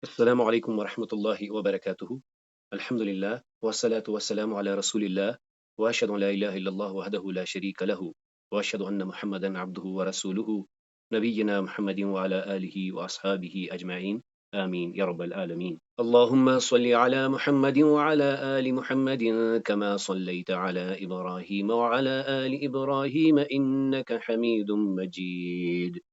السلام علیکم ورحمۃ اللہ وبرکاتہ۔ الحمد للہ والصلاة والسلام علی رسول اللہ واشهد ان لا الہ الا اللہ وحدہ لا شریک لہ واشهد ان محمدا عبدہ ورسولہ نبینا محمد وعلی آلہ واصحابہ اجمعین آمین یا رب العالمین۔ اللہم صل علی محمد وعلی آل محمد كما صلیت علی ابراہیم وعلی آل ابراہیم انک حمید مجید۔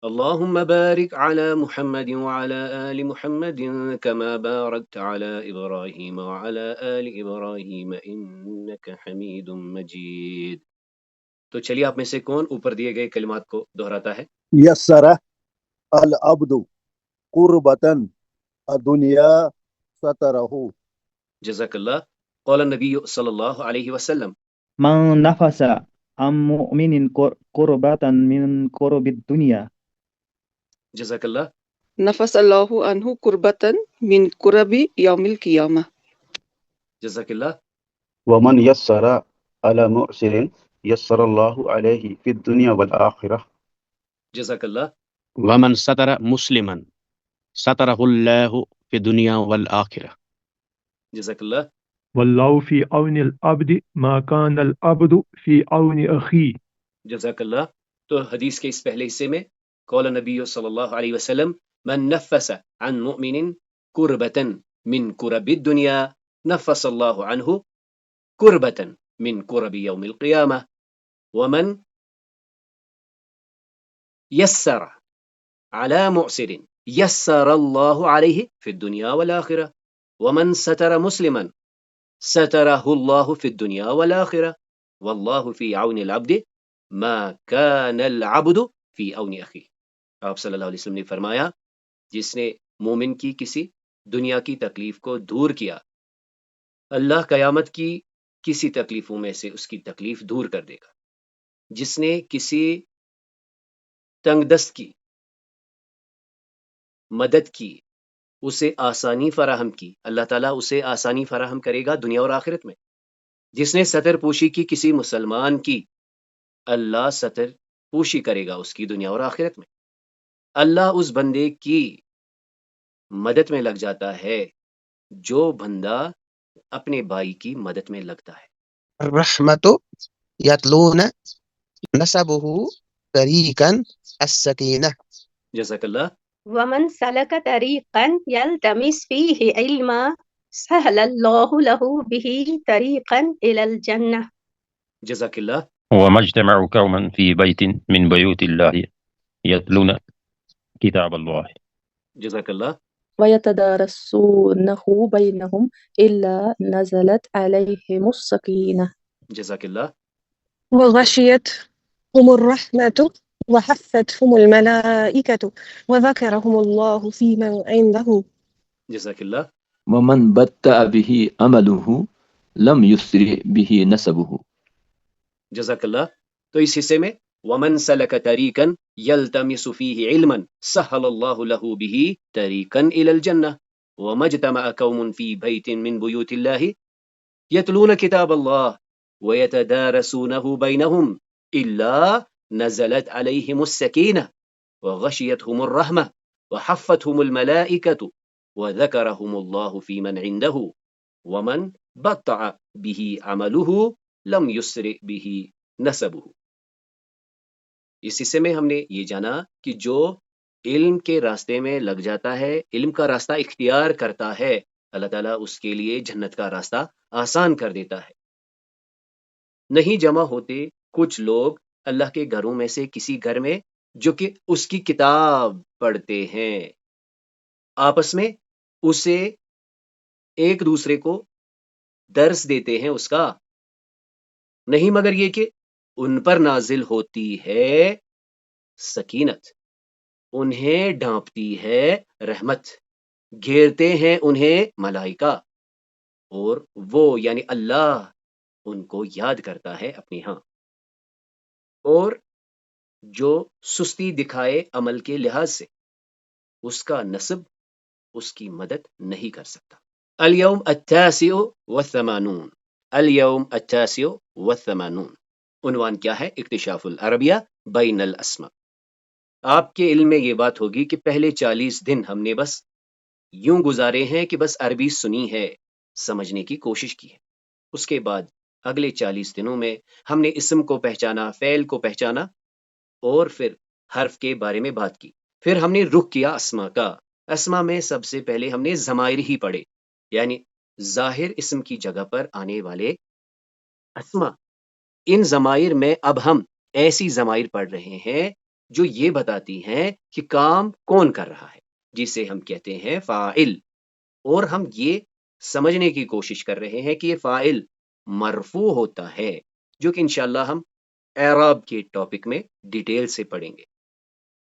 اللهم بارك على محمد وعلى آل محمد كما باركت على إبراهيم وعلى آل إبراهيم إنك حميد مجيد۔ تو چلیے آپ میں سے کون اوپر دیے گئے کلمات کو دہراتا ہے؟ یسر العبد قربتن الدنیا سترہ۔ جزاک اللہ۔ قال النبی صلی اللہ علیہ وسلم من نفس عن مؤمن قربة من قرب الدنيا جزاک اللہ۔ نفس اللہ عنہ قربتاً من قرب یوم القیامہ۔ جزاک اللہ۔ ومن يسر على معسر يسر الله عليه في الدنيا والآخرة۔ جزاک اللہ۔ ومن ستر مسلما ستره الله في الدنيا والآخرة۔ جزاک اللہ۔ واللہ فی عون العبد ما کان العبد فی عون اخی۔ جزاک اللہ۔ تو حدیث کے اس پہلے حصے میں قول نبی صلی اللہ علیہ وسلم من نفس عن مؤمن کربتا من کرب الدنیا نفس اللہ عنہ کربتا من کرب یوم القیامہ ومن یسر على معسر یسر اللہ علیہ فی الدنیا والآخرہ ومن ستر مسلما سترہ اللہ فی الدنیا والآخرہ واللہ فی عون العبد ما کان العبد فی عون اخیہ۔ آپ صلی اللہ علیہ وسلم نے فرمایا جس نے مومن کی کسی دنیا کی تکلیف کو دور کیا، اللہ قیامت کی کسی تکلیفوں میں سے اس کی تکلیف دور کر دے گا۔ جس نے کسی تنگ دست کی مدد کی، اسے آسانی فراہم کی، اللہ تعالیٰ اسے آسانی فراہم کرے گا دنیا اور آخرت میں۔ جس نے ستر پوشی کی کسی مسلمان کی، اللہ ستر پوشی کرے گا اس کی دنیا اور آخرت میں۔ اللہ اس بندے کی مدد میں لگ جاتا ہے جو بندہ اپنے بھائی کی مدد میں لگتا ہے۔ الرحمت یتلون نسبہ طریقا السکینہ۔ جزاک اللہ۔ ومن سلک طریقا یلتمس فیہ علما سہل اللہ لہ بہ طریقا الی الجنہ۔ جزاک اللہ۔ وما اجتمع قوما في بيت من بيوت الله يتلون كتاب الله۔ جزاک اللہ۔ وَيَتَدَارَسُونَهُ بَيْنَهُمْ إِلَّا نَزَلَتْ عَلَيْهِمُ السَّكِينَةُ۔ جزاک اللہ۔ وغشيتهم الرحمة وحفتهم الملائكة وذكرهم الله في من عنده۔ جزاک اللہ۔ ومن بطأ به عمله لم يسرع به نسبه۔ جزاک اللہ۔ تو اس حصے میں ومن سلک طریقا یلتمس فیہ علما سہل اللہ لہ بہ طریقا الی الجنہ وما اجتمع قوم فی بیت من بیوت اللہ یتلون کتاب اللہ ویتدارسونہ بینہم الا نزلت علیہم السکینہ وغشیتہم الرحمہ وحفتہم الملائکۃ وذکرہم اللہ فی من عنده ومن بطع به عملہ لم یسرع به نسبہ۔ اس حصے میں ہم نے یہ جانا کہ جو علم کے راستے میں لگ جاتا ہے، علم کا راستہ اختیار کرتا ہے، اللہ تعالیٰ اس کے لیے جنت کا راستہ آسان کر دیتا ہے۔ نہیں جمع ہوتے کچھ لوگ اللہ کے گھروں میں سے کسی گھر میں جو کہ اس کی کتاب پڑھتے ہیں، آپس میں اسے ایک دوسرے کو درس دیتے ہیں اس کا، نہیں مگر یہ کہ ان پر نازل ہوتی ہے سکینت، انہیں ڈھانپتی ہے رحمت، گھیرتے ہیں انہیں ملائکہ، اور وہ یعنی اللہ ان کو یاد کرتا ہے اپنے ہاں، اور جو سستی دکھائے عمل کے لحاظ سے اس کا نسب اس کی مدد نہیں کر سکتا۔ اليوم التاسع والثمانون۔ اليوم التاسع والثمانون عنوان کیا ہے؟ اکتشاف العربیہ بین الاسماء۔ آپ کے علم میں یہ بات ہوگی کہ پہلے 40 دن ہم نے بس یوں گزارے ہیں کہ بس عربی سنی ہے، سمجھنے کی کوشش کی ہے۔ اس کے بعد اگلے 40 دنوں میں ہم نے اسم کو پہچانا، فعل کو پہچانا، اور پھر حرف کے بارے میں بات کی۔ پھر ہم نے رخ کیا اسما کا۔ اسما میں سب سے پہلے ہم نے ضمائر ہی پڑھے، یعنی ظاہر اسم کی جگہ پر آنے والے اسما۔ ان ضمائر میں اب ہم ایسی ضمائر پڑھ رہے ہیں جو یہ بتاتی ہیں کہ کام کون کر رہا ہے، جسے ہم کہتے ہیں فاعل، اور ہم یہ سمجھنے کی کوشش کر رہے ہیں کہ یہ فاعل مرفوع ہوتا ہے، جو کہ انشاءاللہ ہم اعراب کے ٹاپک میں ڈیٹیل سے پڑھیں گے۔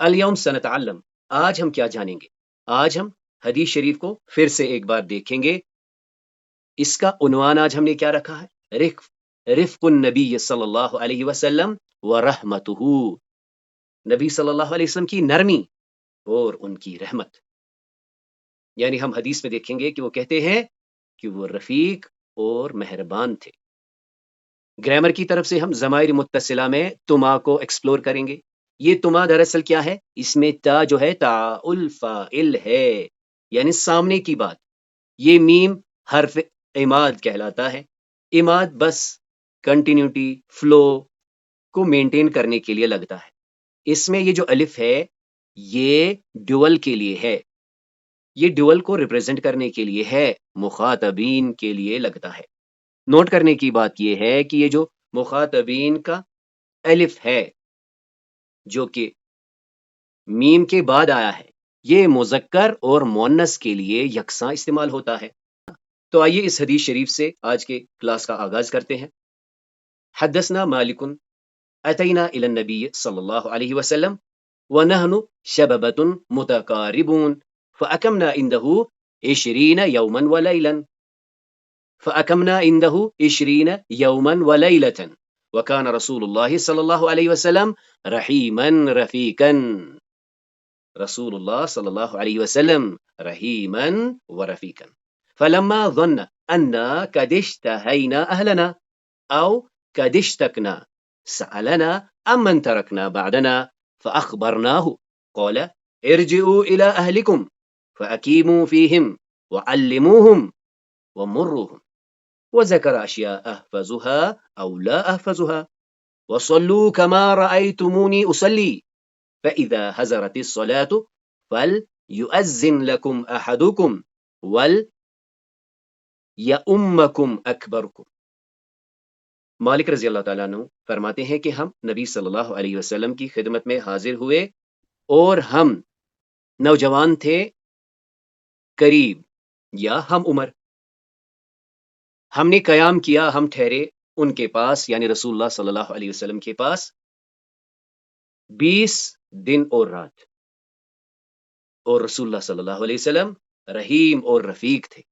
الیوم سنتعلم، آج ہم کیا جانیں گے؟ آج ہم حدیث شریف کو پھر سے ایک بار دیکھیں گے۔ اس کا عنوان آج ہم نے کیا رکھا ہے؟ رفق النبی صلی اللہ علیہ وسلم ورحمتہ، نبی صلی اللہ علیہ وسلم کی نرمی اور ان کی رحمت۔ یعنی ہم حدیث میں دیکھیں گے کہ وہ کہتے ہیں کہ وہ رفیق اور مہربان تھے۔ گرامر کی طرف سے ہم ضمائر متصلہ میں تما کو ایکسپلور کریں گے۔ یہ تما دراصل کیا ہے؟ اس میں تا جو ہے تا الفاعل ہے، یعنی سامنے کی بات۔ یہ میم حرف عماد کہلاتا ہے۔ عماد بس کنٹینیوٹی، فلو کو مینٹین کرنے کے لیے لگتا ہے۔ اس میں یہ جو الف ہے یہ ڈوئل کے لیے ہے، یہ ڈوئل کو ریپرزینٹ کرنے کے لیے ہے، مخاطبین کے لیے لگتا ہے۔ نوٹ کرنے کی بات یہ ہے کہ یہ جو مخاطبین کا الف ہے جو کہ میم کے بعد آیا ہے، یہ مذکر اور مؤنث کے لیے یکساں استعمال ہوتا ہے۔ تو آئیے اس حدیث شریف سے آج کے کلاس کا آغاز کرتے ہیں۔ حدثنا مالک اتینا الی النبی صلی اللہ علیہ وسلم ونحن شببۃ متقاربون فاقمنا عنده 20 یوما ولیلا فأكمنا عنده 20 يوما وليلة وكان رسول الله صلى الله عليه وسلم رحيما رفيقا، رسول الله صلى الله عليه وسلم رحيما ورفيقا، فلما ظن أننا قد اشتهينا أهلنا أو قد اشتقنا سألنا أمن تركنا بعدنا فأخبرناه قال ارجعوا إلى أهلكم فأقيموا فيهم وعلموهم ومروهم وذكر أشياء أحفظها أو لا أحفظها وصلوا كما رأيتموني أصلي فإذا حضرت الصلاة فليؤذن لكم أحدكم وليؤمكم أكبركم۔ مالک رضی اللہ تعالیٰ عنہ فرماتے ہیں کہ ہم نبی صلی اللہ علیہ وسلم کی خدمت میں حاضر ہوئے اور ہم نوجوان تھے، قریب یا ہم عمر۔ ہم نے قیام کیا، ہم ٹھہرے ان کے پاس، یعنی رسول اللہ صلی اللہ علیہ وسلم کے پاس 20 دن اور رات، اور رسول اللہ صلی اللہ علیہ وسلم رحیم اور رفیق تھے،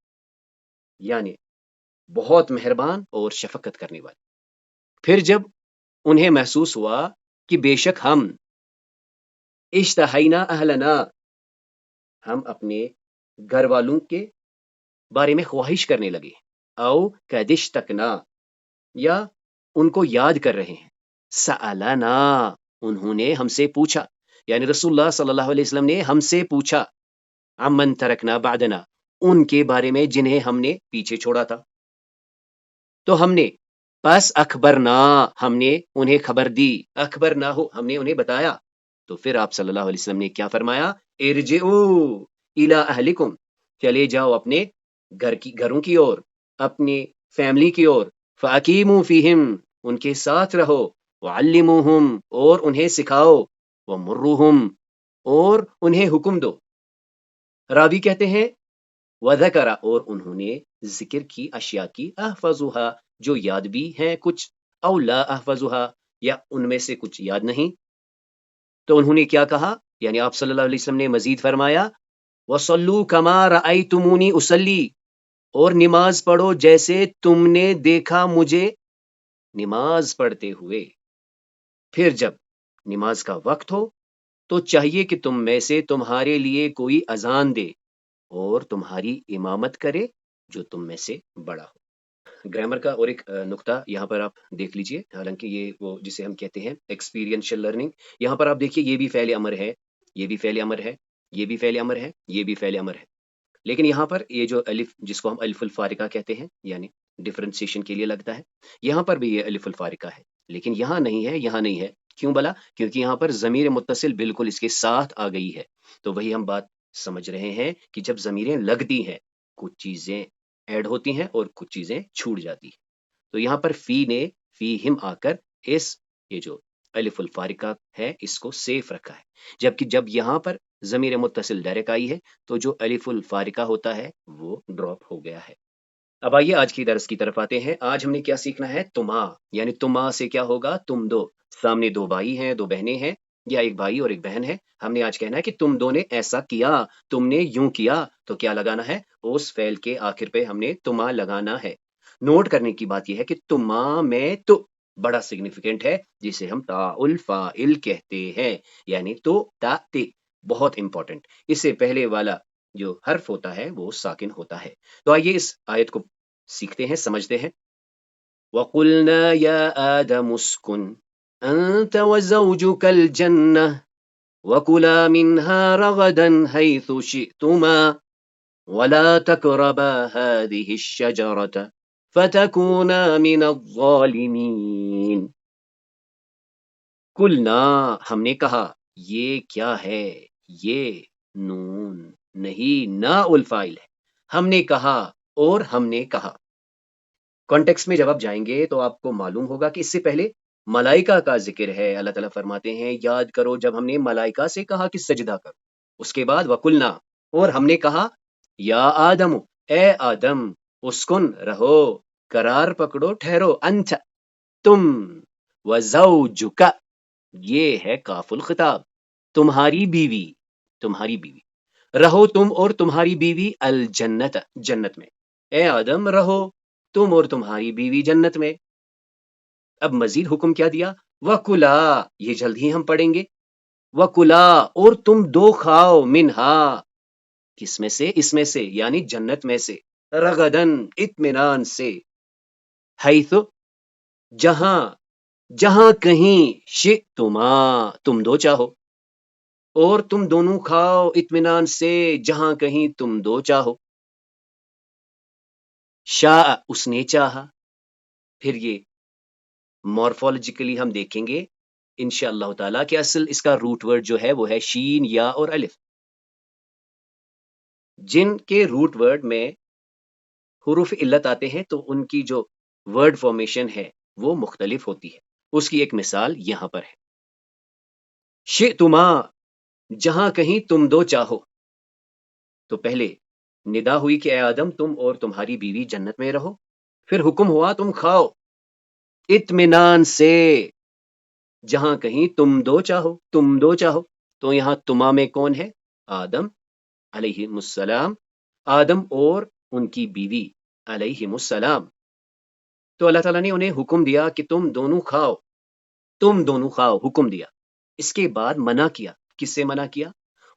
یعنی بہت مہربان اور شفقت کرنے والے۔ پھر جب انہیں محسوس ہوا کہ بے شک ہم اشتہینا اہلنا، ہم اپنے گھر والوں کے بارے میں خواہش کرنے لگے، او قدش تکنا، یا ان کو یاد کر رہے ہیں، سألنا، انہوں نے ہم سے پوچھا، یعنی رسول اللہ صلی اللہ علیہ وسلم نے ہم سے پوچھا، عمن ترکنا بعدنا، ان کے بارے میں جنہیں ہم نے پیچھے چھوڑا تھا۔ تو ہم نے پس اخبرنا، ہم نے انہیں خبر دی، اخبرنا ہو، ہم نے انہیں بتایا۔ تو پھر آپ صلی اللہ علیہ وسلم نے کیا فرمایا؟ ارجعوا الی اہلکم، چلے جاؤ اپنے گھروں کی اور، اپنی فیملی کی اور، فاقیموا فیہم، ان کے ساتھ رہو، وعلموہم، اور انہیں سکھاؤ، ومروہم، اور انہیں حکم دو۔ راوی کہتے ہیں وذکر، اور انہوں نے ذکر کی اشیاء کی، احفظھا، جو یاد بھی ہیں کچھ، او لا احفظھا، یا ان میں سے کچھ یاد نہیں۔ تو انہوں نے کیا کہا؟ یعنی آپ صلی اللہ علیہ وسلم نے مزید فرمایا وصلوا کما رأیتمونی اصلی، اور نماز پڑھو جیسے تم نے دیکھا مجھے نماز پڑھتے ہوئے۔ پھر جب نماز کا وقت ہو تو چاہیے کہ تم میں سے تمہارے لیے کوئی اذان دے اور تمہاری امامت کرے جو تم میں سے بڑا ہو۔ گرامر کا اور ایک نقطہ یہاں پر آپ دیکھ لیجئے، حالانکہ یہ وہ جسے ہم کہتے ہیں ایکسپیرینشل لرننگ. یہاں پر آپ دیکھیے یہ بھی فعل امر ہے، یہ بھی فعل امر ہے، یہ بھی فعل امر ہے، یہ بھی فعل امر ہے. لیکن یہاں پر یہ جو الف جس کو ہم الف الفارقہ کہتے ہیں، یعنی ڈفرینسیشن کے لیے لگتا ہے، یہاں پر بھی یہ الف الفارقہ ہے، لیکن یہاں نہیں ہے، یہاں نہیں ہے. کیوں بلا؟ کیونکہ یہاں پر ضمیر متصل بالکل اس کے ساتھ آ گئی ہے. تو وہی ہم بات سمجھ رہے ہیں کہ جب ضمیریں لگتی ہیں کچھ چیزیں ایڈ ہوتی ہیں اور کچھ چیزیں چھوٹ جاتی ہیں. تو یہاں پر فی نے فی ہم آ کر اس یہ جو الف الفارقہ ہے اس کو سیف رکھا ہے، جبکہ جب یہاں پر ضمیر متصل ڈائریکٹ آئی ہے تو جو الف الفارقہ ہوتا ہے وہ ڈراپ ہو گیا ہے. اب آئیے آج کی درس کی طرف آتے ہیں. آج ہم نے کیا سیکھنا ہے؟ تما، یعنی تما سے کیا ہوگا؟ تم دو. سامنے دو بھائی ہیں، دو بہنیں ہیں، یا ایک بھائی اور ایک بہن ہے. ہم نے آج کہنا ہے کہ تم دو نے ایسا کیا، تم نے یوں کیا. تو کیا لگانا ہے؟ اس فعل کے آخر پہ ہم نے تما لگانا ہے. نوٹ کرنے کی بات یہ ہے کہ تما میں تو بڑا سگنیفیکنٹ ہے، جسے ہم تا الفاعل کہتے ہیں، یعنی تو تا تے، بہت امپورٹنٹ. اس سے پہلے والا جو حرف ہوتا ہے وہ ساکن ہوتا ہے. تو آئیے اس آیت کو سیکھتے ہیں، سمجھتے ہیں. وَقُلْنَا يَا آدَمُ اسْكُنْ أَنْتَ وَزَوْجُكَ الْجَنَّةَ وَكُلَا مِنْهَا رَغَدًا حَيْثُ شِئْتُمَا وَلَا تَقْرَبَا هَذِهِ الشَّجَرَةَ فَتَكُونَا مِنَ الظَّالِمِينَ. قُلْنَا ہم نے کہا، یہ کیا ہے؟ یہ نون نہیں، نا الفاعل ہے. ہم نے کہا اور ہم نے کہا. کانٹیکس میں جب آپ جائیں گے تو آپ کو معلوم ہوگا کہ اس سے پہلے ملائکہ کا ذکر ہے. اللہ تعالیٰ فرماتے ہیں یاد کرو جب ہم نے ملائکہ سے کہا کہ سجدہ کرو. اس کے بعد وَقُلْنَا اور ہم نے کہا، یا آدم اے آدم، اسکن رہو، قرار پکڑو، ٹھہرو، انت تم، وزوجک یہ ہے کاف الخطاب، تمہاری بیوی، تمہاری بیوی، رہو تم اور تمہاری بیوی الجنت جنت میں. اے آدم رہو تم اور تمہاری بیوی جنت میں. اب مزید حکم کیا دیا؟ وَكُلَا یہ جلد ہی ہم پڑھیں گے. وَكُلَا اور تم دو کھاؤ، منہا کس میں سے؟ اس میں سے، یعنی جنت میں سے، رغدن اطمینان سے، حیث جہاں، جہاں کہیں، شئتما تم دو چاہو، اور تم دونوں کھاؤ اطمینان سے جہاں کہیں تم دو چاہو. شاء اس نے چاہا. پھر یہ مورفولوجیکلی ہم دیکھیں گے انشاءاللہ تعالیٰ کہ اصل اس کا روٹ ورڈ جو ہے وہ ہے شین، یا اور الف. جن کے روٹ ورڈ میں حروف علت آتے ہیں تو ان کی جو ورڈ فارمیشن ہے وہ مختلف ہوتی ہے. اس کی ایک مثال یہاں پر ہے. شئتما جہاں کہیں تم دو چاہو. تو پہلے ندا ہوئی کہ اے آدم تم اور تمہاری بیوی جنت میں رہو، پھر حکم ہوا تم کھاؤ اطمینان سے جہاں کہیں تم دو چاہو، تم دو چاہو. تو یہاں تما میں کون ہے؟ آدم علیہ السلام، آدم اور ان کی بیوی علیہ السلام. تو اللہ تعالیٰ نے انہیں حکم دیا کہ تم دونوں کھاؤ، تم دونوں کھاؤ، حکم دیا. اس کے بعد منع کیا. کس سے منع کیا؟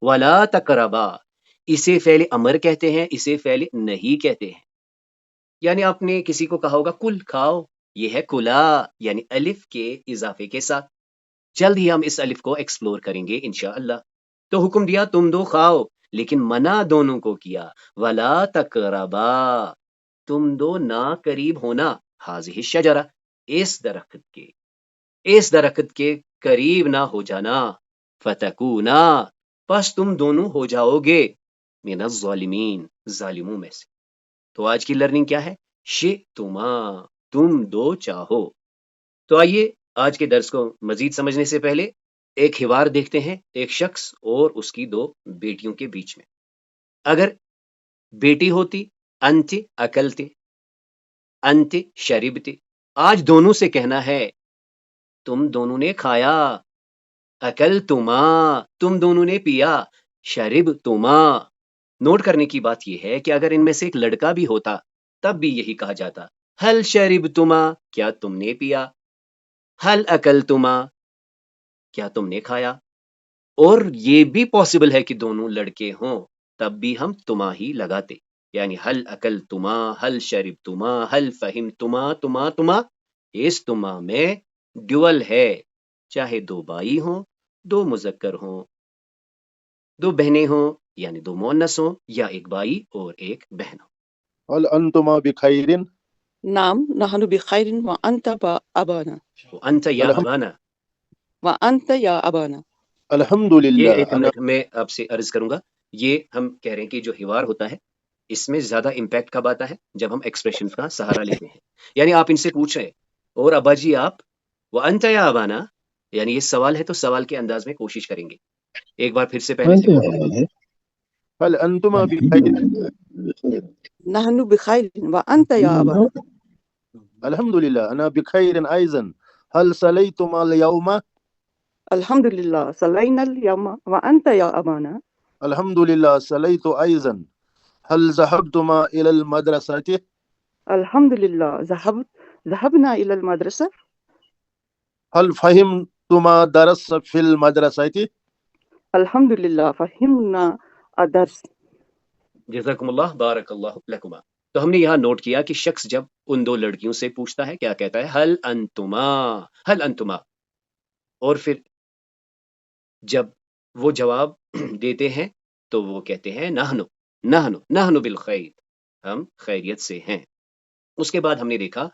وَلَا تَقْرَبَا اسے فعل امر کہتے ہیں، اسے فعل نہیں کہتے ہیں. یعنی آپ نے کسی کو کہا ہوگا کل کھاؤ، یہ ہے کلا، یعنی الف کے اضافے کے ساتھ. جلد ہی ہم اس الف کو ایکسپلور کریں گے انشاءاللہ. تو حکم دیا تم دو کھاؤ، لیکن منع دونوں کو کیا. وَلَا تَقْرَبَا تم دو نہ قریب ہونا، حاضح الشجرہ اس درخت کے، اس درخت کے قریب نہ ہو جانا. فتکونا پس تم دونوں ہو جاؤ گے من الظالمین ظالموں میں سے. تو آج کی لرننگ کیا ہے؟ شئتما تم دو چاہو. تو آئیے آج کے درس کو مزید سمجھنے سے پہلے ایک حوار دیکھتے ہیں ایک شخص اور اس کی دو بیٹیوں کے بیچ میں. اگر بیٹی ہوتی انت اکلتے، انت شربتے، آج دونوں سے کہنا ہے تم دونوں نے کھایا، اکلتما تم دونوں نے پیا، شربتما. نوٹ کرنے کی بات یہ ہے کہ اگر ان میں سے ایک لڑکا بھی ہوتا تب بھی یہی کہا جاتا، ہل شربتما کیا تم نے پیا، ہل اکلتما کیا تم نے کھایا. اور یہ بھی پاسبل ہے کہ دونوں لڑکے ہوں تب بھی ہم تما ہی لگاتے، یعنی حل اکلتما، حل شربتما، حل فہمتما، تما اس تما میں ڈیول ہے، چاہے دو بھائی ہوں، دو مذکر ہوں، دو بہنیں ہوں یعنی دو مؤنث ہوں، یا ایک بھائی اور ایک بہن ہو۔ هل انتما بخیر؟ نعم نحن بخير وأنت أبانا وانت یا الحمد ابانا، وأنت يا أبانا۔ الحمد یہ للہ ایک انا منٹ میں آپ سے عرض کروں گا، یہ ہم کہہ رہے ہیں کہ جو حوار ہوتا ہے اس میں زیادہ امپیکٹ کب آتا ہے؟ جب ہم ایکسپریشن کا سہارا لیتے ہیں، یعنی آپ ان سے پوچھ رہے ہیں اور ابا جی آپ وانت یا ابانا، یعنی یہ سوال ہے تو سوال کے انداز میں کوشش کریں گے۔ ایک بار پھر سے پہلے سے بولیں۔ هل انتما بخیر؟ نحن بخير وأنت يا أبانا۔ الحمد للہ انا بخیر ایضا هل صلیتما اليوم؟ الحمد لله صلينا اليوم وأنت يا أبانا۔ الحمد للہ صلیت ایضا هل ذهبتما الى المدرسة؟ الحمد لله ذهبنا إلى المدرسة۔ هل فهمتما درس في المدرسة؟ الحمد لله فهمنا الدرس۔ جزاکم اللہ، بارک اللہ لکما۔ تو ہم نے یہاں نوٹ کیا کہ شخص جب ان دو لڑکیوں سے پوچھتا ہے کیا کہتا ہے؟ حل انتما، حل انتما، اور پھر جب وہ جواب دیتے ہیں تو وہ کہتے ہیں نحنو بالخیر، ہم خیریت سے ہیں۔ اس کے بعد ہم نے دیکھا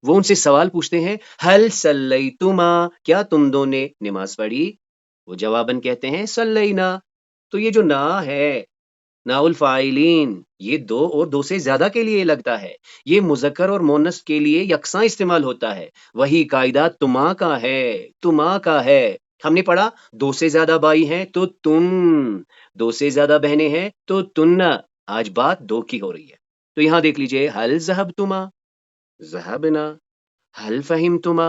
وہ ان سے سوال پوچھتے ہیں حل صلیتما، کیا تم دو نے نماز پڑھی؟ وہ جواباً کہتے ہیں صلینا۔ تو یہ جو نا ہے، نا الفاعلین، یہ دو اور دو سے زیادہ کے لیے لگتا ہے، یہ مذکر اور مونس کے لیے یکساں استعمال ہوتا ہے۔ وہی قاعدہ تما کا ہے۔ ہم نے پڑھا دو سے زیادہ بھائی ہیں تو تم، دو سے زیادہ بہنیں ہیں تو تن۔ آج بات دو کی ہو رہی ہے، تو یہاں دیکھ لیجئے حل ذہبتما، ذہبنا، حل فہمتما،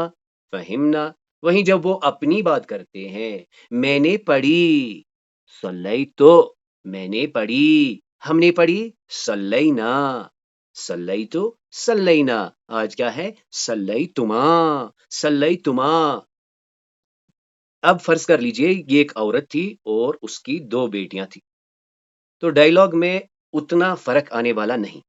فہمنا۔ وہیں جب وہ اپنی بات کرتے ہیں، میں نے پڑھی، صلیتو، میں نے پڑھی، ہم نے پڑھی، صلینا، صلیتو، صلینا۔ آج کیا ہے؟ صلیتما۔ اب فرض کر لیجئے یہ ایک عورت تھی اور اس کی دو بیٹیاں تھیں، تو ڈائیلاگ میں اتنا فرق آنے والا نہیں،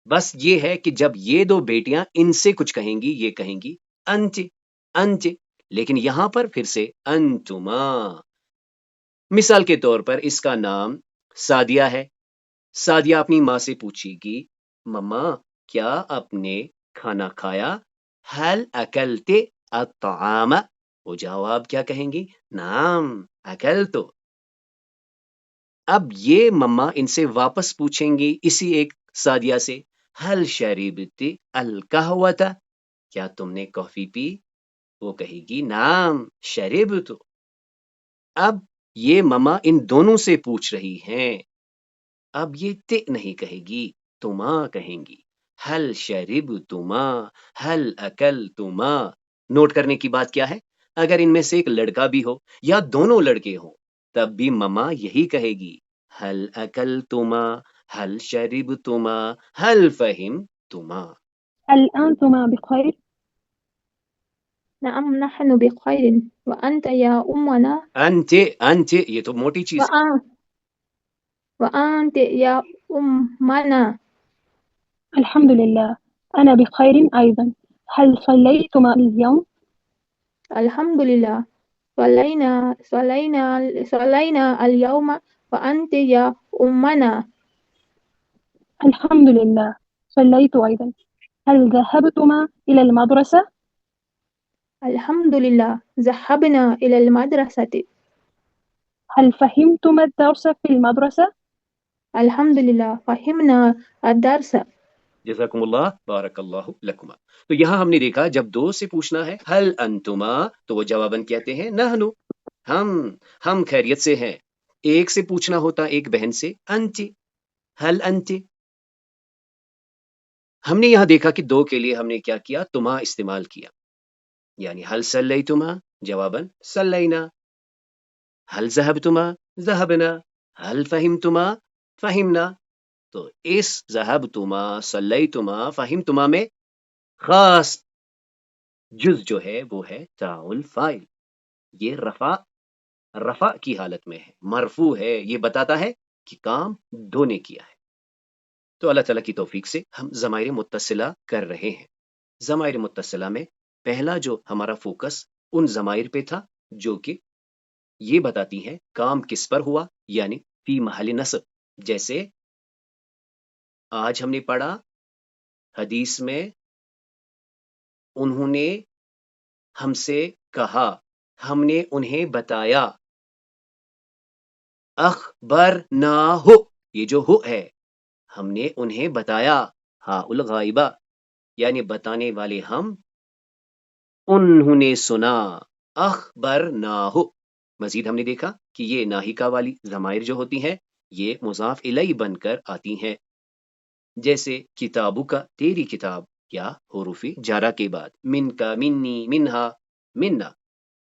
بس یہ ہے کہ جب یہ دو بیٹیاں ان سے کچھ کہیں گی، یہ کہیں گی انت، لیکن یہاں پر پھر سے انتما۔ مثال کے طور پر اس کا نام سعدیہ ہے، سعدیہ اپنی ماں سے پوچھے گی مما کیا آپ نے کھانا کھایا؟ حل اکلت الطعام، وہ جواب کیا کہیں گی؟ نعم اکلتو۔ اب یہ مما ان سے واپس پوچھیں گی اسی ایک سعدیہ سے حل شربت القہوۃ، کیا تم نے کافی پی؟ وہ کہے گی نعم شربتو۔ اب یہ مما ان دونوں سے پوچھ رہی ہیں، اب یہ ت نہیں کہے گی، تما کہیں گی، حل شربتما، حل اکلتما۔ نوٹ کرنے کی بات کیا ہے؟ اگر ان میں سے ایک لڑکا بھی ہو یا دونوں لڑکے ہوں تب بھی مما یہی کہے گی حل اکلتما، حل شربتما، حل فہمتما۔ هل أنتما بخير؟ نعم نحن بخير وأنت يا أمنا؟ انت یہ تو موٹی چیز ہے۔ وأنت يا أمنا؟ الحمد لله أنا بخير أيضا هل صليتما اليوم؟ الحمد لله صلينا اليوم وأنت يا أمنا؟ الحمد لله صليت أيضا هل ذهبتما إلى المدرسة؟ الحمد لله ذهبنا إلى المدرسة. هل فهمتما الدرس في المدرسة؟ الحمد لله فهمنا الدرس. جزاکم اللہ، بارک اللہ لکما۔ تو یہاں ہم نے دیکھا جب دو سے پوچھنا ہے حل انتما تو وہ جواباً کہتے ہیں نحنو، ہم خیریت سے ہیں۔ ایک سے پوچھنا ہوتا ایک بہن سے انت، حل انت۔ ہم نے یہاں دیکھا کہ دو کے لیے ہم نے کیا کیا؟ تما استعمال کیا، یعنی حل صلیتما جواباً صلینا، حل ذہبتما ذہبنا، حل فہمتما فہمنا۔ تو اس ذہبتما، صلیتما، فہمتما میں خاص جز جو ہے وہ ہے تاء الفاعل، یہ رفع کی حالت میں ہے، مرفوع ہے، یہ بتاتا ہے کہ کام دو نے کیا ہے۔ تو اللہ تعالیٰ کی توفیق سے ہم ضمائر متصلہ کر رہے ہیں۔ ضمائر متصلہ میں پہلا جو ہمارا فوکس ان ضمائر پہ تھا جو کہ یہ بتاتی ہیں کام کس پر ہوا، یعنی فی محل نصب۔ جیسے آج ہم نے پڑھا حدیث میں انہوں نے ہم سے کہا، ہم نے انہیں بتایا، اخبرناہ، یہ جو ہو ہے ہم نے انہیں بتایا، ہا الغائبہ یعنی بتانے والے ہم، انہوں نے سنا، اخبرناہ۔ مزید ہم نے دیکھا کہ یہ ناہیکا والی ضمائر جو ہوتی ہیں یہ مضاف الیہ بن کر آتی ہیں، جیسے کتابو کا، تیری کتاب، یا حروف جارہ کے بعد، من کا، منی، منہا، منا۔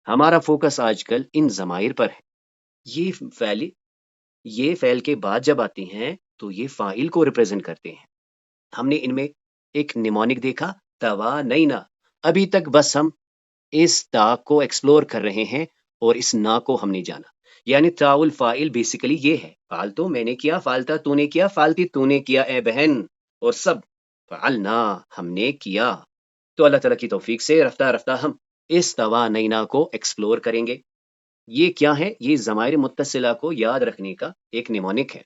ہمارا فوکس آج کل ان ضمائر پر ہے۔ یہ فعل کے بعد جب آتے ہیں تو یہ فاعل کو ریپرزینٹ کرتے ہیں۔ ہم نے ان میں ایک نیمونک دیکھا، توانینا۔ ابھی تک بس ہم اس تا کو ایکسپلور کر رہے ہیں اور اس نا کو ہم نے جانا، یعنی تا الفاعل بیسیکلی یہ ہے، فعلتو میں نے کیا، فعلتا تو نے کیا، فعلتی تو نے کیا اے بہن، اور سب فعلنا ہم نے کیا۔ تو اللہ تعالیٰ کی توفیق سے رفتہ رفتہ ہم اس توانینا کو ایکسپلور کریں گے۔ یہ کیا ہے؟ یہ ضمائر متصلہ کو یاد رکھنے کا ایک نیمونک ہے۔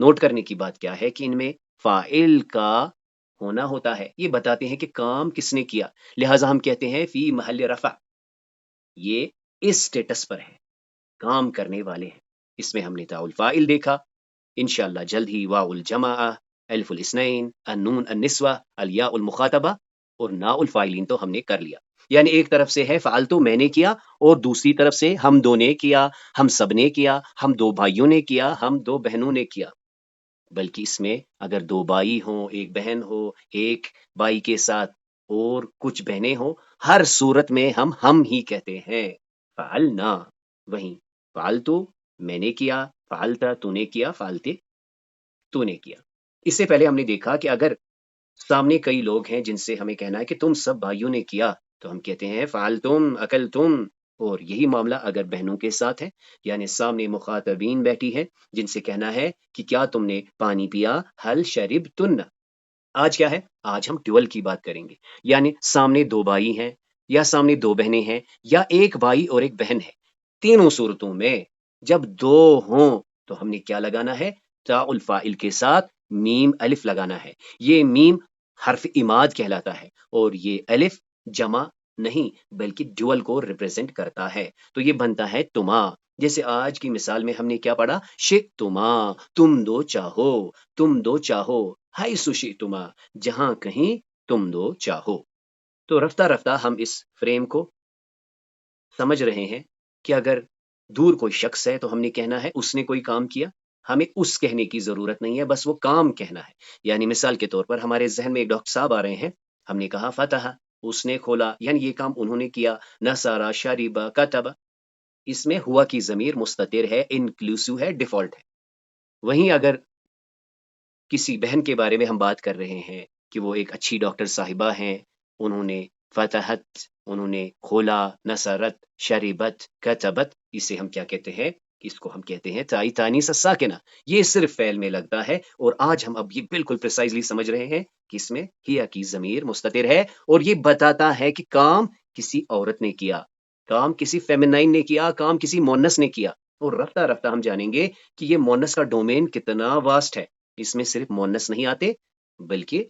نوٹ کرنے کی بات کیا ہے کہ ان میں فاعل کا ہونا ہوتا ہے، یہ بتاتے ہیں کہ کام کس نے کیا، لہٰذا ہم کہتے ہیں فی محل رفع، یہ اس سٹیٹس پر ہے، کام کرنے والے ہیں۔ اس میں ہم نے تا الفاعل دیکھا، انشاءاللہ جلد ہی واو الجماعہ، الف الاثنین، النون النسوہ، الیاء المخاطبہ اور نا الفاعلین تو ہم نے کر لیا۔ یعنی ایک طرف سے ہے فعلتو میں نے کیا، اور دوسری طرف سے ہم دو نے کیا، ہم سب نے کیا، ہم دو بھائیوں نے کیا، ہم دو بہنوں نے کیا۔ بلکہ اس میں اگر دو بھائی ہوں، ایک بہن ہو، ایک بھائی کے ساتھ اور کچھ بہنیں ہوں، ہر صورت میں ہم ہی کہتے ہیں فعلنا۔ وہیں فعلتو میں نے کیا، فعلتا تو نے کیا، فعلتے تو نے کیا۔ اس سے پہلے ہم نے دیکھا کہ اگر سامنے کئی لوگ ہیں جن سے ہمیں کہنا ہے کہ تم سب بھائیوں نے کیا، تو ہم کہتے ہیں فعلتم، اکلتم۔ اور یہی معاملہ اگر بہنوں کے ساتھ ہے، یعنی سامنے مخاطبین بیٹھی ہیں جن سے کہنا ہے کہ کیا تم نے پانی پیا، حل شربتن۔ آج کیا ہے؟ آج ہم ڈیول کی بات کریں گے، یعنی سامنے دو بھائی ہیں یا سامنے دو بہنیں ہیں یا ایک بھائی اور ایک بہن ہے۔ تینوں صورتوں میں جب دو ہوں تو ہم نے کیا لگانا ہے؟ تا الفاعل کے ساتھ میم الف لگانا ہے۔ یہ میم حرف اماد کہلاتا ہے اور یہ الف جمع نہیں بلکہ ڈیول کو ریپرزینٹ کرتا ہے، تو یہ بنتا ہے تما۔ جیسے آج کی مثال میں ہم نے کیا پڑھا؟ شئتما، تم دو چاہو، تم دو چاہو، حیث شئتما، جہاں کہیں تم دو چاہو۔ تو رفتہ رفتہ ہم اس فریم کو سمجھ رہے ہیں کہ اگر دور کوئی شخص ہے تو ہم نے کہنا ہے اس نے کوئی کام کیا، ہمیں اس کہنے کی ضرورت نہیں ہے، بس وہ کام کہنا ہے۔ یعنی مثال کے طور پر ہمارے ذہن میں ایک ڈاکٹر صاحب آ رہے ہیں، ہم نے کہا فتح، اس نے کھولا، یعنی یہ کام انہوں نے کیا۔ نصارا، شریبا، کتبا، اس میں ہوا کی ضمیر مستتر ہے، انکلوسیو ہے، ڈیفالٹ ہے۔ وہیں اگر کسی بہن کے بارے میں ہم بات کر رہے ہیں کہ وہ ایک اچھی ڈاکٹر صاحبہ ہیں، انہوں نے فتحت، انہوں نے کھولا، نصرت، شریبت، کتبت، اسے ہم کیا کہتے ہیں؟ اس کو ہم کہتے ہیں تائی تانیث الساکنہ۔ یہ صرف فعل میں لگتا ہے، اور آج ہم اب یہ بالکل پریسائزلی سمجھ رہے ہیں کہ اس میں ہیا کی ضمیر مستتر ہے اور یہ بتاتا ہے کہ کام کسی عورت نے کیا، کام کسی فیمینائن نے کیا، کام کسی مونس نے کیا۔ اور رفتہ رفتہ ہم جانیں گے کہ یہ مونس کا ڈومین کتنا واسٹ ہے۔ اس میں صرف مونس نہیں آتے بلکہ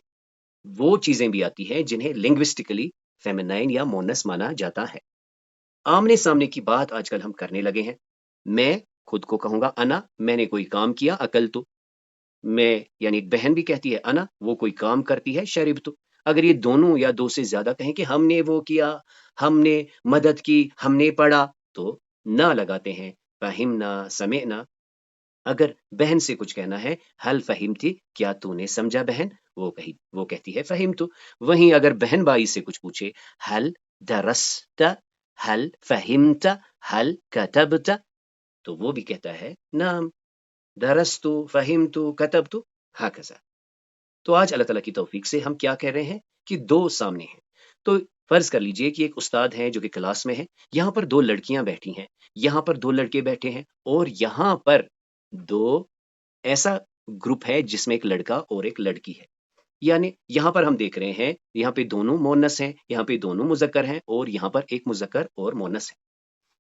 وہ چیزیں بھی آتی ہیں جنہیں لنگوسٹکلی فیمینائن یا مونس مانا جاتا ہے۔ آمنے سامنے کی بات آج کل ہم کرنے لگے ہیں۔ میں خود کو کہوں گا انا، میں نے کوئی کام کیا، اکل تو۔ میں یعنی بہن بھی کہتی ہے انا، وہ کوئی کام کرتی ہے، شرب تو۔ اگر یہ دونوں یا دو سے زیادہ کہیں کہ ہم نے وہ کیا، ہم نے مدد کی، ہم نے پڑھا، تو نہ لگاتے ہیں، فہمنا، سمعنا۔ اگر بہن سے کچھ کہنا ہے، حل فہمتی، کیا تو نے سمجھا بہن، وہ کہتی ہے فہمتو۔ وہیں اگر بہن بھائی سے کچھ پوچھے، حل درست، حل فہمت، حل کتبت، تو وہ بھی کہتا ہے نعم، درستو، فہمتو، کتبتو، ہاکذا۔ تو آج اللہ تعالیٰ کی توفیق سے ہم کیا کہہ رہے ہیں کہ دو سامنے ہیں۔ تو فرض کر لیجئے کہ ایک استاد ہے جو کہ کلاس میں ہے، یہاں پر دو لڑکیاں بیٹھی ہیں، یہاں پر دو لڑکے بیٹھے ہیں، اور یہاں پر دو ایسا گروپ ہے جس میں ایک لڑکا اور ایک لڑکی ہے. یعنی یہاں پر ہم دیکھ رہے ہیں یہاں پہ دونوں مونس ہیں، یہاں پہ دونوں مذکر ہیں، اور یہاں پر ایک مذکر اور مونس ہے.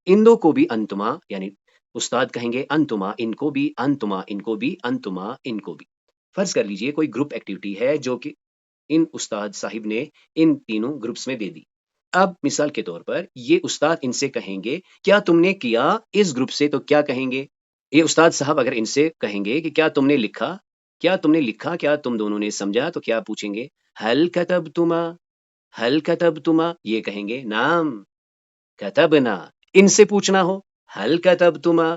ان دو کو بھی انتما یعنی استاد کہیں گے انتما، ان کو بھی انتما، ان کو بھی انتما، ان کو بھی. فرض کر لیجئے کوئی گروپ ایکٹیویٹی ہے جو کہ ان استاد صاحب نے ان تینوں گروپس میں دے دی. اب مثال کے طور پر یہ استاد ان سے کہیں گے کیا تم نے کیا اس گروپ سے، تو کیا کہیں گے؟ یہ استاد صاحب اگر ان سے کہیں گے کہ کیا تم نے لکھا، کیا تم نے لکھا، کیا تم دونوں نے سمجھا، تو کیا پوچھیں گے؟ حل کتبتما، حل کتبتما، یہ کہیں گے نام کتبنا. ان سے پوچھنا ہو حل کتبتما،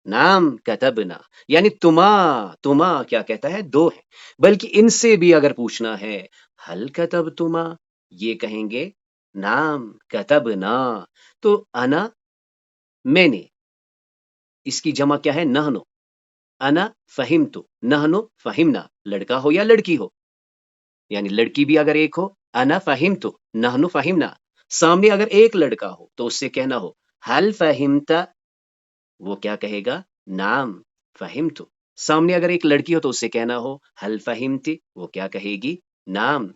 نام کتبنا، یعنی تما کیا کہتا ہے؟ دو ہے. بلکہ ان سے بھی اگر پوچھنا ہے حل کتبتما، یہ کہیں گے نام کتبنا. تو انا میں نے، اس کی جمع کیا ہے؟ نحنو. انا فہمتو، نحنو فہمنا، لڑکا ہو یا لڑکی ہو، یعنی لڑکی بھی اگر ایک ہو انا فہمتو نحنو فہمنا. سامنے اگر ایک لڑکا ہو تو اس سے کہنا ہو حل فہمتا، وہ کیا کہے گا؟ نام فہمتو. سامنے اگر ایک لڑکی ہو تو اس سے کہنا ہو حل فہمتی، وہ کیا کہے گی؟ نام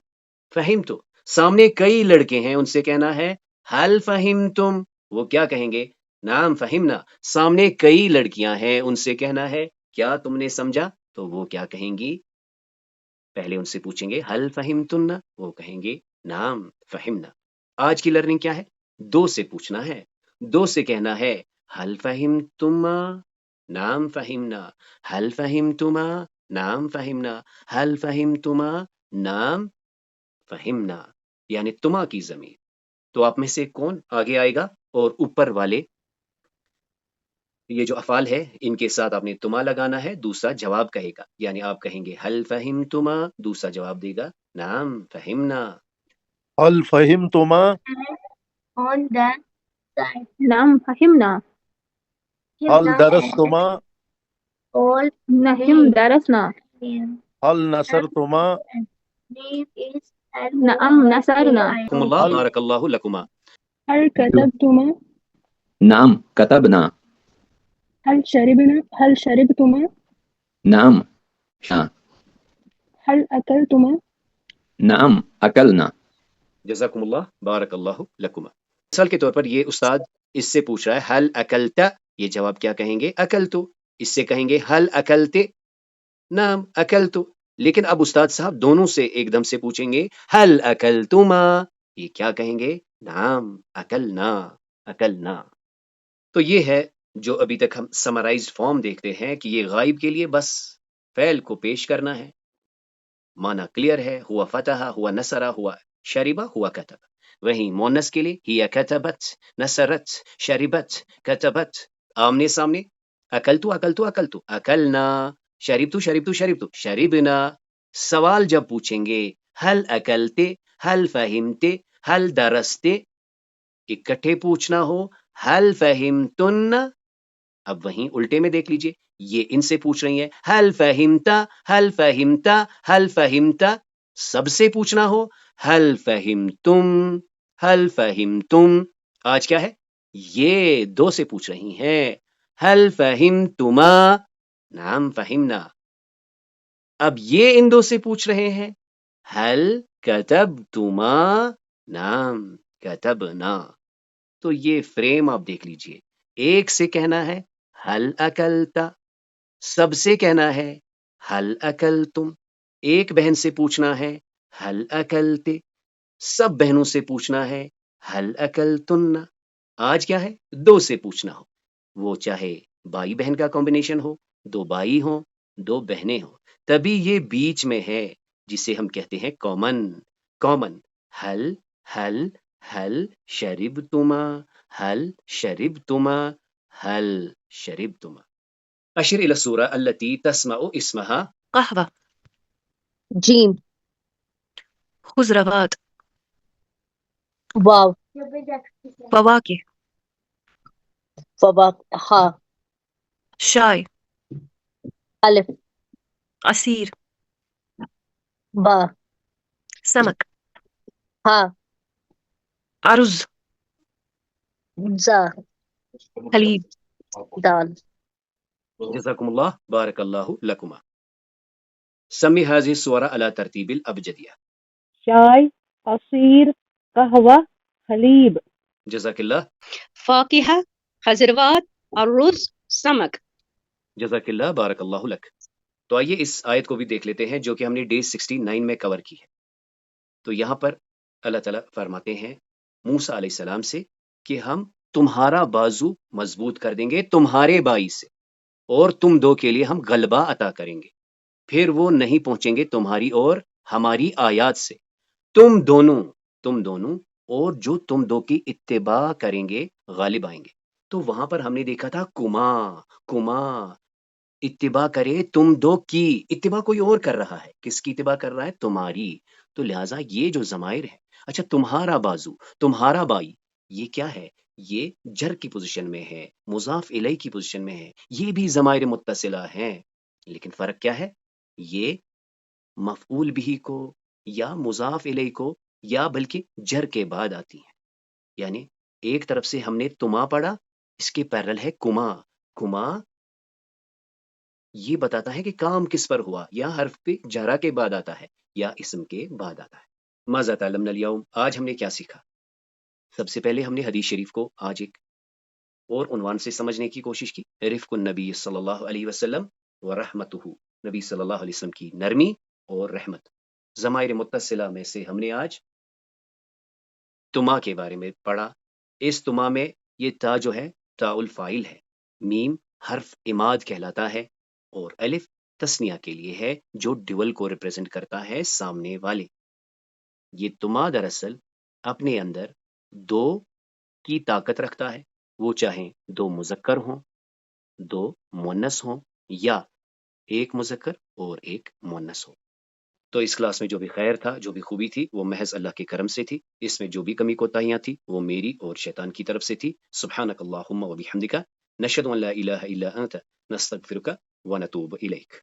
فہمتو. سامنے کئی لڑکے ہیں ان سے کہنا ہے حل فہمتم، وہ کیا کہیں گے؟ نام فہمنا. سامنے کئی لڑکیاں ہیں ان سے کہنا ہے کیا تم نے سمجھا، تو وہ کیا کہیں گی؟ پہلے ان سے پوچھیں گے حل فہمتن، وہ کہیں گے نام فہمنا. آج کی لرننگ کیا ہے؟ دو سے پوچھنا ہے. دو سے کہنا ہے حل فہمتما، نام فہمنا، حل فہمتما، نام فہمنا، حل فہمتما، نام فہمنا، یعنی تما کی ضمیر. تو آپ میں سے کون آگے آئے گا اور اوپر والے یہ جو افعال ہے ان کے ساتھ آپ نے تما لگانا ہے، دوسرا جواب کہے گا. یعنی آپ کہیں گے حل فہمتما، دوسرا جواب دے گا نام فہمنا. هل فهمتما؟ On the side. نعم فهمنا. هل درستما؟ All نعم درسنا. هل نصرتما؟ نعم نصرنا. حکم اللہ بارک اللہ لکما. هل كتبتما؟ نعم كتبنا. هل شربنا؟ هل شربتما؟ نعم شا. هل أكلتما؟ نعم أكلنا. جزاکم اللہ بارک اللہ لکما. مثال کے طور پر یہ استاد اس سے پوچھ رہا ہے حل اکلتا، یہ جواب کیا کہیں گے؟ اکلتو. اس سے کہیں گے حل اکلتے، نعم اکلتو. لیکن اب استاد صاحب دونوں سے ایک دم سے پوچھیں گے حل اکلتما، یہ کیا کہیں گے؟ نعم اکلنا، اکلنا. تو یہ ہے جو ابھی تک ہم سمرائزڈ فارم دیکھتے ہیں کہ یہ غائب کے لیے بس فعل کو پیش کرنا ہے، معنی کلیئر ہے، ہوا فتح، ہوا نصرہ، ہوا شریبہ، ہوا کتب. وہیں مونس کے لیے ہی کتبت، نصرت، شریبت، کتبت، آمنے سامنے اکلتو اکلتو اکلتو، اکلنا، شریبتو شریبتو شریبتو، شریبنا. سوال جب پوچھیں گے حل اکلتے، حل فہمتے، حل درستے، اکٹھے پوچھنا ہو حل فہمتن. اب وہیں الٹے میں دیکھ لیجئے، یہ ان سے پوچھ رہی ہے حل فہمتا، حل فہمتا، حل فہمتا. سب سے پوچھنا ہو حل فہمتم، حل فہمتم. آج کیا ہے؟ یہ دو سے پوچھ رہی ہیں حل فہمتما، نعم فہمنا. اب یہ ان دو سے پوچھ رہے ہیں حل کتبتما، نعم کتبنا. تو یہ فریم آپ دیکھ لیجئے، ایک سے کہنا ہے حل اکلتا، سب سے کہنا ہے حل اکلتم، ایک بہن سے پوچھنا ہے حل اکلتے، سب بہنوں سے پوچھنا ہے حل اکلتن. آج کیا ہے؟ دو سے پوچھنا ہو، وہ چاہے بھائی بہن کا کمبینیشن ہو، دو بھائی ہوں، دو بہنیں ہوں، تبھی یہ بیچ میں ہے جسے ہم کہتے ہیں کامن. کامن حل حل حل شربتما، حل شربتما، حل شربتما. أشر إلى السورة التي تسمع اسمها قهوة، جيم، خضروات، واو، فواكه، ها، شاي، ألف، عصير، با، سمك، ها، أرز، زا، حليب. دال. جزاكم الله بارك الله لكما. سمی هذه الصور على ترتیب الابجدیہ. شاي عصير قهوة حليب جزاک اللہ. فاكهة خضروات الرز سمک. جزاک اللہ بارک اللہ لک. تو آئیے اس آیت کو بھی دیکھ لیتے ہیں جو کہ ہم نے ڈے 69 میں کور کی ہے. تو یہاں پر اللہ تعالیٰ فرماتے ہیں موسیٰ علیہ السلام سے کہ ہم تمہارا بازو مضبوط کر دیں گے تمہارے بائی سے، اور تم دو کے لیے ہم غلبہ عطا کریں گے. پھر وہ نہیں پہنچیں گے تمہاری اور ہماری آیات سے. تم دونوں اور جو تم دو کی اتباع کریں گے غالب آئیں گے. تو وہاں پر ہم نے دیکھا تھا کما اتباع کرے تم دو کی. اتباع کوئی اور کر رہا ہے، کس کی اتباع کر رہا ہے؟ تمہاری. تو لہٰذا یہ جو ضمائر ہے، اچھا تمہارا بازو، تمہارا بائی، یہ کیا ہے؟ یہ جر کی پوزیشن میں ہے، مضاف الیہ کی پوزیشن میں ہے. یہ بھی ضمائر متصلہ ہیں، لیکن فرق کیا ہے؟ یہ مفعول بھی کو یا مضاف الیہ کو یا بلکہ جر کے بعد آتی ہیں. یعنی ایک طرف سے ہم نے تما پڑھا، اس کے پیرل ہے کما یہ بتاتا ہے کہ کام کس پر ہوا، یا حرف پہ جرا کے بعد آتا ہے یا اسم کے بعد آتا ہے. ماذا تعلمنا اليوم؟ آج ہم نے کیا سیکھا؟ سب سے پہلے ہم نے حدیث شریف کو آج ایک اور عنوان سے سمجھنے کی کوشش کی، رفق النبی صلی اللہ علیہ وسلم ورحمتہ، نبی صلی اللہ علیہ وسلم کی نرمی اور رحمت. ضمائر متصلہ میں سے ہم نے آج تما کے بارے میں پڑھا. اس تما میں یہ تا جو ہے تا الفاعل ہے، میم حرف اماد کہلاتا ہے، اور الف تسنیہ کے لیے ہے جو ڈیول کو ریپرزینٹ کرتا ہے سامنے والے. یہ تما دراصل اپنے اندر دو کی طاقت رکھتا ہے، وہ چاہیں دو مذکر ہوں، دو مؤنث ہوں، یا ایک مذکر اور ایک مؤنث ہو. تو اس کلاس میں جو بھی خیر تھا، جو بھی خوبی تھی، وہ محض اللہ کے کرم سے تھی. اس میں جو بھی کمی کوتاہیاں تھی وہ میری اور شیطان کی طرف سے تھی. سبحانک اللہم و بحمدک، نشہد ان لا الہ الا انت، نستغفرک و نتوب الیک.